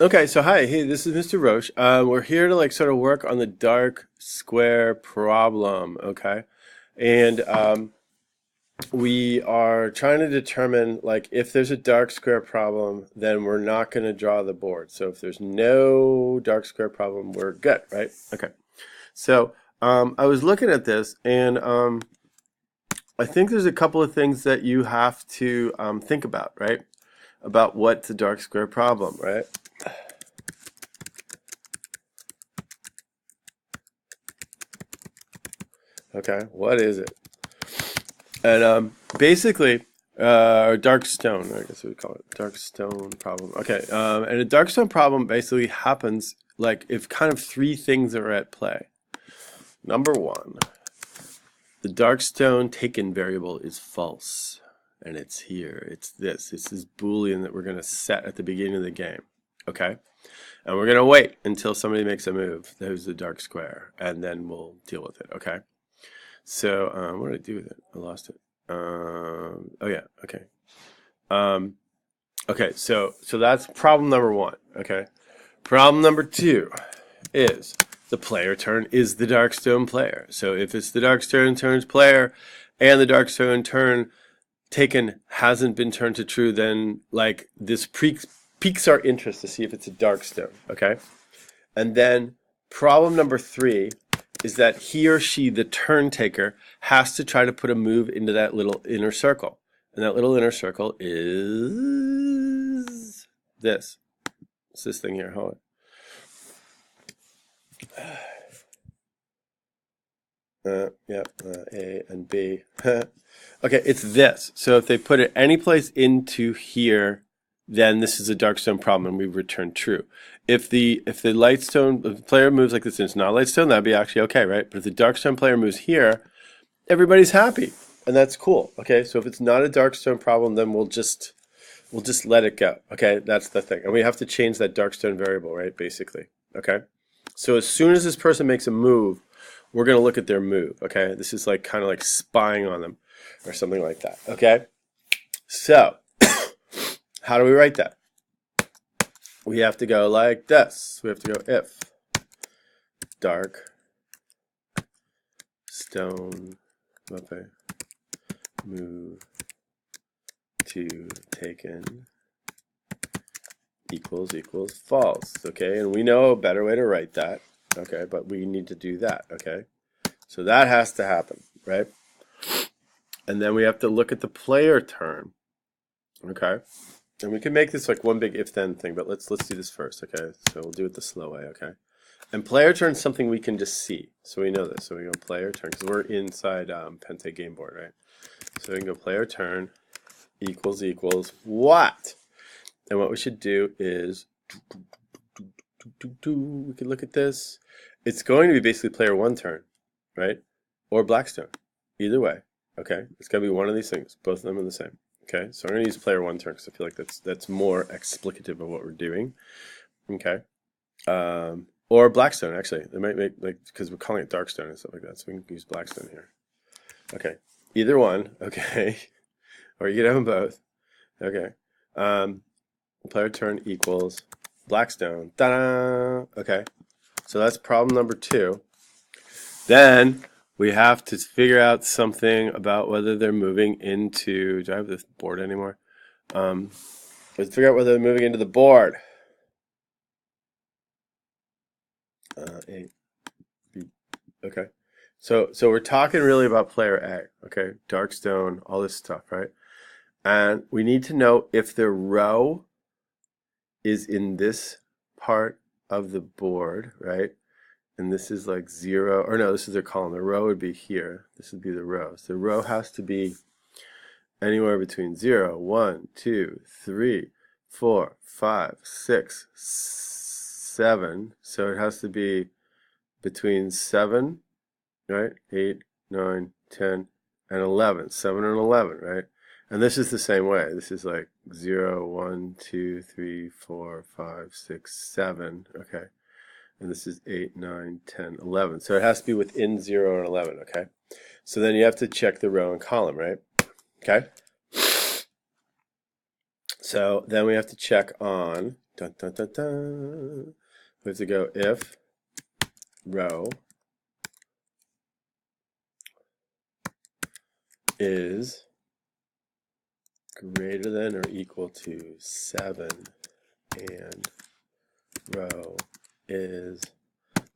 Okay, so hi, hey, this is Mr. Roche. We're here to like sort of work on the dark square problem, okay? And we are trying to determine like if there's a dark square problem, then we're not going to draw the board. So if there's no dark square problem, we're good, right? Okay. So I was looking at this, and I think there's a couple of things that you have to think about, right? About what's a dark square problem, right? Okay, what is it? And basically, Darkstone, I guess we would call it Darkstone problem. Okay, and a Darkstone problem basically happens like if kind of three things are at play. Number one, the Darkstone taken variable is false, and it's here. It's this. It's this Boolean that we're going to set at the beginning of the game. Okay, and we're going to wait until somebody makes a move. There's the dark square, and then we'll deal with it. Okay. So what did I do with it? I lost it. Oh yeah, okay. Okay, so that's problem number one. Okay, problem number two is the player turn is the Darkstone player. So if it's the Darkstone turn's player, and the Darkstone turn taken hasn't been turned to true, then like this piques our interest to see if it's a Darkstone. Okay, and then problem number three is that he or she, the turn taker, has to try to put a move into that little inner circle. And that little inner circle is this. It's this thing here. Hold on. A and B. Okay, it's this. So if they put it any place into here, then this is a Darkstone problem and we return true. If the Lightstone if the player moves like this and it's not Lightstone, that'd be actually okay, right? But if the Darkstone player moves here, everybody's happy. And that's cool. Okay, so if it's not a Darkstone problem, then we'll just let it go. Okay, that's the thing. And we have to change that Darkstone variable, right? Basically. Okay. So as soon as this person makes a move, we're gonna look at their move. Okay. This is like kind of like spying on them or something like that. Okay. So how do we write that? We have to go like this. We have to go if dark stone move to taken equals false. Okay, and we know a better way to write that. Okay, but we need to do that. Okay, so that has to happen, right? And then we have to look at the player term. Okay. And we can make this like one big if-then thing, but let's do this first, okay? So we'll do it the slow way, okay? And player turn is something we can just see, so we know this. So we go player turn, because we're inside Pente game board, right? So we can go player turn equals what? And what we should do is, we can look at this. It's going to be basically player one turn, right? Or Blackstone, either way, okay? It's going to be one of these things. Both of them are the same. Okay, so I'm going to use player one turn because I feel like that's more explicative of what we're doing. Okay, or Blackstone actually. They might make like because we're calling it Darkstone and stuff like that, so we can use Blackstone here. Okay, either one. Okay, or you can have them both. Okay, player turn equals Blackstone. Ta-da! Okay, so that's problem number two. Then we have to figure out something about whether they're moving into. Do I have this board anymore? Let's figure out whether they're moving into the board. A, B. Okay. So we're talking really about player A. Okay, Darkstone, all this stuff, right? And we need to know if the row is in this part of the board, right? And this is like 0, or no, this is their column. The row would be here. This would be the row. So the row has to be anywhere between 0, 1, 2, 3, 4, 5, 6, 7. So it has to be between 7, right? 8, 9, 10, and 11. 7 and 11, right? And this is the same way. This is like 0, 1, 2, 3, 4, 5, 6, 7. Okay. And this is 8, 9, 10, 11. So it has to be within 0 and 11, okay? So then you have to check the row and column, right? Okay? So then we have to check on Dun, dun, dun, dun. We have to go if row is greater than or equal to 7 and row is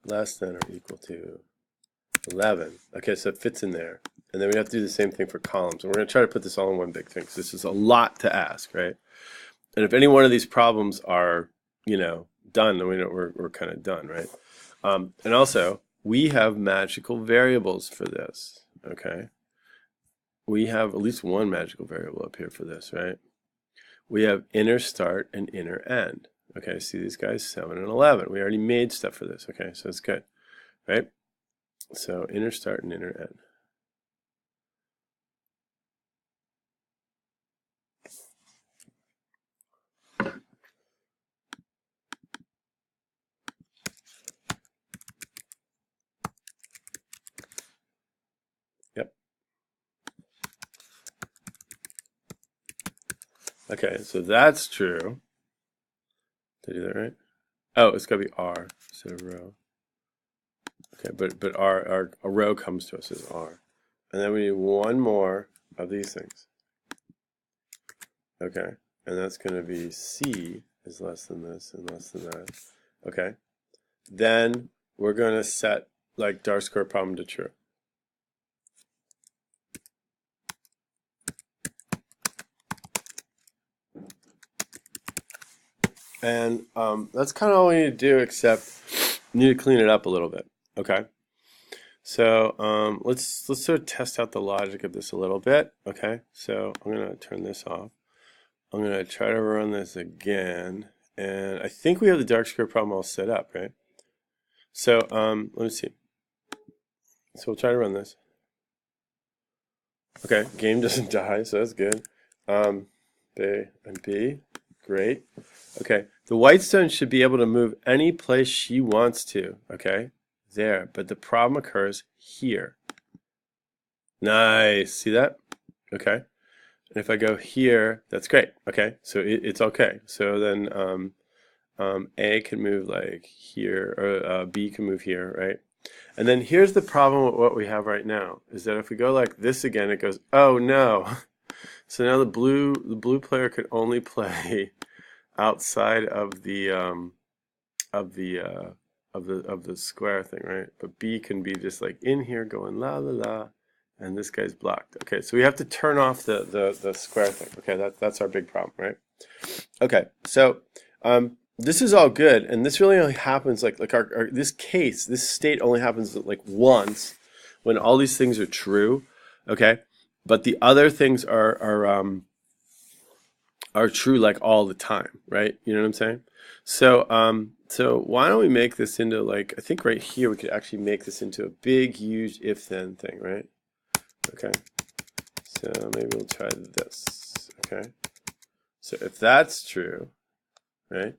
less than or equal to 11. Okay, so it fits in there. And then we have to do the same thing for columns. And we're going to try to put this all in one big thing because this is a lot to ask, right? And if any one of these problems are, done, then we're kind of done, right? And also, we have magical variables for this, okay? We have at least one magical variable up here for this, right? We have inner start and inner end. Okay, see these guys, 7 and 11. We already made stuff for this, okay? So it's good, right? So inner start and inner end. Yep. Okay, so that's true. Did I do that right? Oh, it's got to be R instead of row. Okay, but our a row comes to us as R. And then we need one more of these things. Okay, and that's going to be C is less than this and less than that. Okay, then we're going to set like dark square problem to true. And that's kind of all we need to do, except we need to clean it up a little bit. Okay, so let's sort of test out the logic of this a little bit. Okay, so I'm going to turn this off. I'm going to try to run this again, and I think we have the dark square problem all set up, right? So let me see. So we'll try to run this. Okay, game doesn't die, so that's good. A and B, great. Okay, the white stone should be able to move any place she wants to. Okay, there. But the problem occurs here. Nice. See that? Okay. And if I go here, that's great. Okay, so it's okay. So then A can move like here, or B can move here, right? And then here's the problem with what we have right now, is that if we go like this again, it goes, oh no. So now the blue player can only play outside of the square thing, right? But B can be just like in here going la la la, and this guy's blocked. Okay, so we have to turn off the square thing. Okay, that's our big problem, right? Okay, so this is all good, and this really only happens like our this state only happens like once when all these things are true, okay? But the other things are true like all the time, right? You know what I'm saying? So so why don't we make this into like, I think right here we could actually make this into a big huge if then thing, right? Okay. So maybe we'll try this. Okay. So if that's true, right?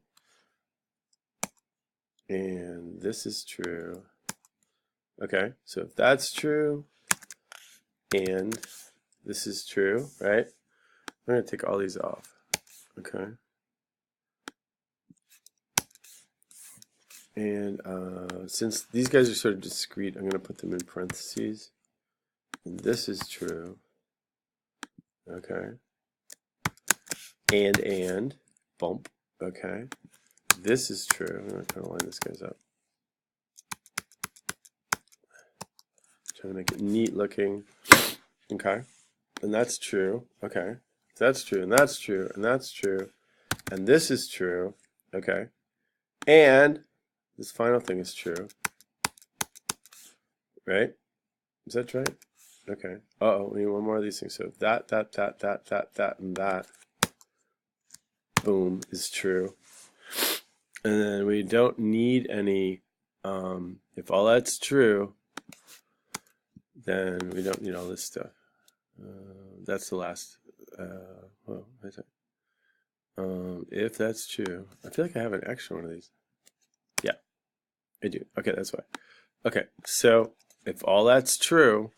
And this is true. Okay, so if that's true, and this is true, right? I'm going to take all these off. Okay. And since these guys are sort of discrete, I'm going to put them in parentheses. And this is true. Okay. And, bump. Okay. This is true. I'm going to kind of line this guys up. Trying to make it neat looking. Okay. And that's true. Okay. That's true, and that's true, and that's true. And this is true. Okay. And this final thing is true. Right? Is that right? Okay. Uh-oh, we need one more of these things. So that, and that. Boom, is true. And then we don't need any, if all that's true, then we don't need all this stuff. That's the last, well, what is that? If that's true, I feel like I have an extra one of these. Yeah, I do. Okay, that's why. Okay, so if all that's true,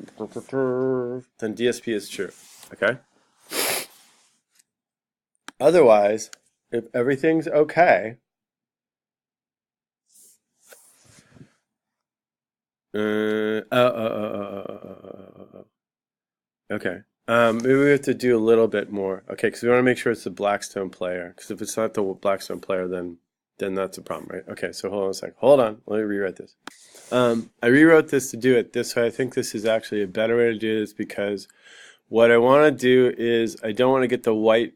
then DSP is true. Okay? Otherwise, if everything's okay, okay. Maybe we have to do a little bit more. Okay, because we want to make sure it's the Blackstone player. Because if it's not the Blackstone player, then that's a problem, right? Okay, so hold on a sec. Hold on. Let me rewrite this. I rewrote this to do it this way. I think this is actually a better way to do this because what I want to do is I don't want to get the white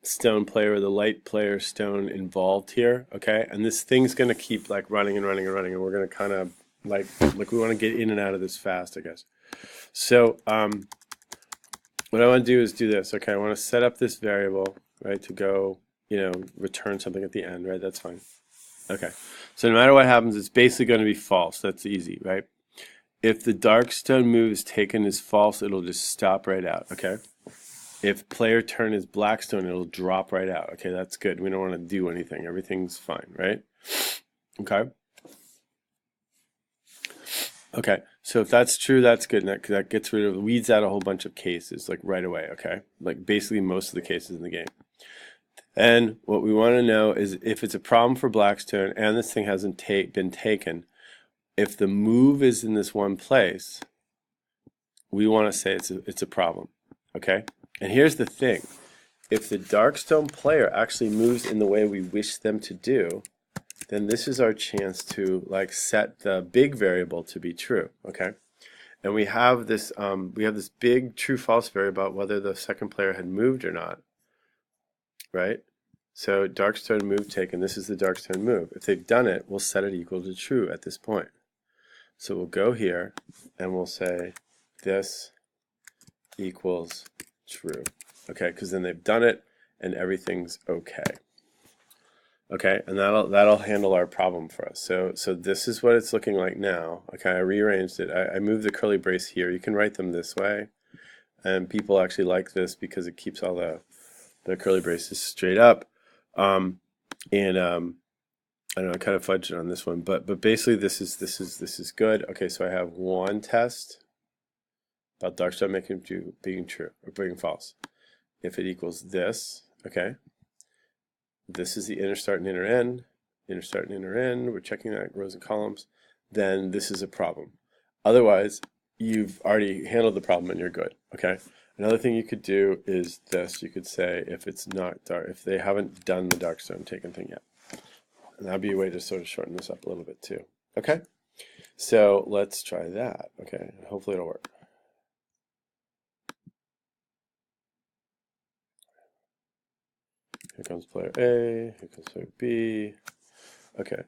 stone player or the light player stone involved here. Okay, and this thing's gonna keep like running and running and running, and we're gonna kind of like we want to get in and out of this fast, I guess. So what I want to do is do this. Okay, I want to set up this variable, right, to go, return something at the end, right? That's fine. Okay, so no matter what happens, it's basically going to be false. That's easy, right? If the Darkstone move is taken as false, it'll just stop right out, okay? If player turn is Blackstone, it'll drop right out. Okay, that's good. We don't want to do anything. Everything's fine, right? Okay. Okay, so if that's true, that's good. And that gets rid of, weeds out a whole bunch of cases, like right away, okay? Like basically most of the cases in the game. And what we want to know is if it's a problem for Blackstone and this thing hasn't been taken, if the move is in this one place, we want to say it's a problem, okay? And here's the thing. If the Darkstone player actually moves in the way we wish them to do, then this is our chance to like set the big variable to be true, okay? And we have this big true-false variable about whether the second player had moved or not, right? So Darkstone move taken, this is the Darkstone move. If they've done it, we'll set it equal to true at this point. So we'll go here and we'll say this equals true. Okay, because then they've done it and everything's okay. Okay, and that'll handle our problem for us. So this is what it's looking like now. Okay, I rearranged it. I moved the curly brace here. You can write them this way, and people actually like this because it keeps all the curly braces straight up. And I don't know, I kind of fudged on this one, but basically this is good. Okay, so I have one test about Darkstone being true or being false. If it equals this, okay, this is the inner start and inner end, we're checking that rows and columns, then this is a problem. Otherwise, you've already handled the problem and you're good, okay? Another thing you could do is this. You could say if it's not dark, if they haven't done the Darkstone taken thing yet. And that'd be a way to sort of shorten this up a little bit too. Okay? So let's try that. Okay, hopefully it'll work. Here comes player A, here comes player B. Okay,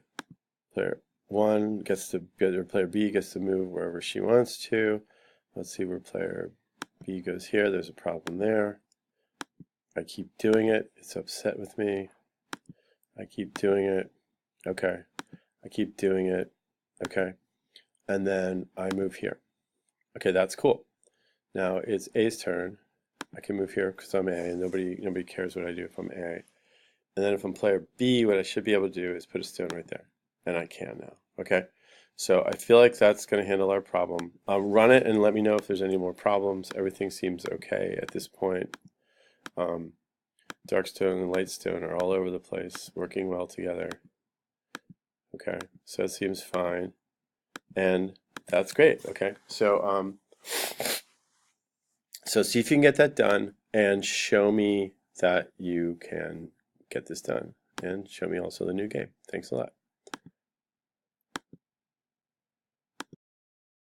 player 1 gets to, or player B gets to move wherever she wants to. Let's see where player B goes here. There's a problem there. I keep doing it. It's upset with me. I keep doing it. Okay. I keep doing it. Okay. And then I move here. Okay, that's cool. Now it's A's turn. I can move here because I'm A, and nobody cares what I do if I'm A. And then if I'm player B, what I should be able to do is put a stone right there. And I can now. Okay? So I feel like that's going to handle our problem. Run it and let me know if there's any more problems. Everything seems okay at this point. Darkstone and Lightstone are all over the place, working well together. Okay, so it seems fine. And that's great. Okay, so see if you can get that done and show me that you can get this done. And show me also the new game. Thanks a lot.